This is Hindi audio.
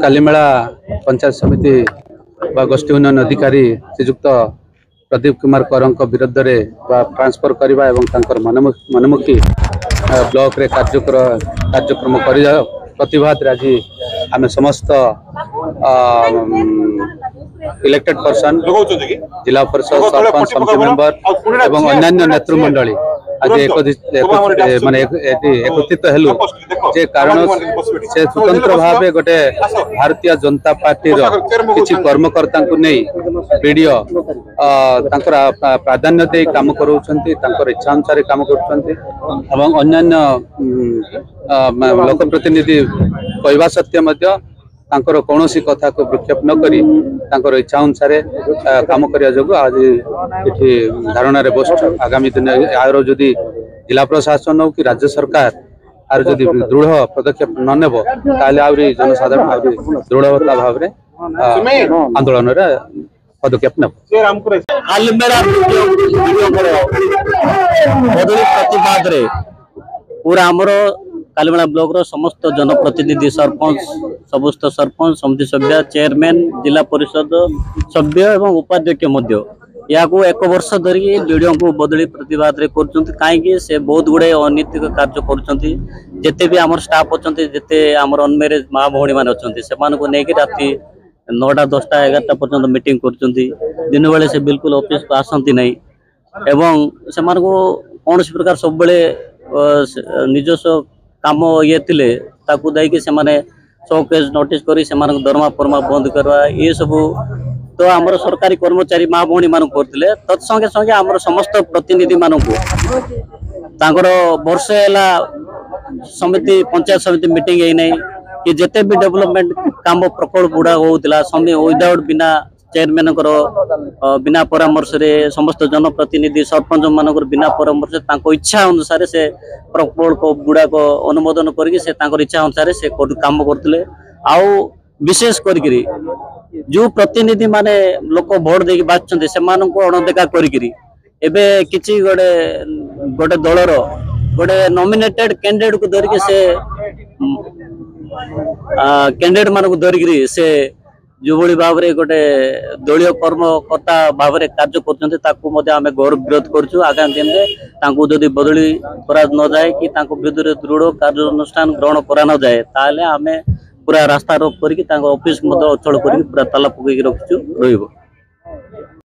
कालीमेला पंचायत समिति गोष्ठी उन्नयन अधिकारी श्रीजुक्त प्रदीप कुमार कर विरुद्ध ट्रांसफर करने और मनमुखी ब्लॉक रे कार्यक्रम प्रतिवाद आज आम समस्त इलेक्टेड पर्सन जिला परिषद सरपंच समिति मेंबर एवं अन्य नेतृमंडली आज माने एकत्रित हेलु जे कारण से स्वतंत्र भाव गोटे भारतीय जनता पार्टी किसी कर्मकर्ता को नहीं वीडियो प्राधान्य दे काम करूछंती इच्छा अनुसार काम करूछंती अन्य लोक प्रतिनिधि कहवा सत्य कौन सी कथा को विक्षेप न करी इच्छा अनुसार काम करने जो आज ये धारणा बस आगामी दिन यार जदि जिला प्रशासन हो कि राज्य सरकार आर जदि दृढ़ पदक्षेप न नेब ताली जनसाधारण दृढ़ता भाव आंदोलन पदक्षेप नेब प्रतिवाद पूरा आमर कालीमेला ब्लॉक रो समस्त जनप्रतिनिधि सरपंच समस्त सरपंच समिति सभ्य चेयरमैन जिला परिषद सभ्य एवं उपाध्यक्ष या को एक वर्ष धरिकी वीडियो को बदली प्रतिवाद कहीं से बहुत गुड़े अनैतिक कार्य करते भी आम स्टाफ अच्छा जिते आम अनमेरेज माँ भौणी मैंने अच्छा से राति 9टा 10टा 11टा पर्यटन मीटिंग कर दिन बेले से बिल्कुल ऑफिस को आसती नहीं एवं से कौन प्रकार सब निजस्व काम ये थिले ताकू दाइकी से माने शोकेज नोटिस करी से दरमा फरमा बंद करवा ये सब तो आमर सरकारी कर्मचारी माँ भौणी मान करते तत्संगे संगे आमर समस्त प्रतिनिधि मान वर्षे समिति पंचायत समिति मीटिंग है नहीं कि जिते भी डेवलपमेंट काम प्रकल्प गुड़ा होता विदाउट बिना चेयरमैन बिना परामर्श रे समस्त जनप्रतिनिधि सरपंच मान बिना परामर्श इच्छा अनुसार से प्रकल्प गुड़ाक अनुमोदन करके इच्छा अनुसार से काम करते आउ विशेष करी जो प्रतिनिधि माने लोक भोट देकी बाछुंते से अणदेखा करी एबे किछि गोटे दलर गोटे नॉमिनेटेड कैंडिडेट को धरिकी से कैंडिडेट मान को धरिकी से जो भली भाव में गोटे दलीय कर्मकर्ता भाव में कार्य कर गौरव विरोध करुँ आगामी दिन में जदि बदली करा न जाए कि विरुद्ध दृढ़ कार्यानुष्ठान ग्रहण करा न जाए ताले आम पूरा रास्ता रोक करके ऑफिस अचल कर पूरा ताला पकईक रखिचु रही।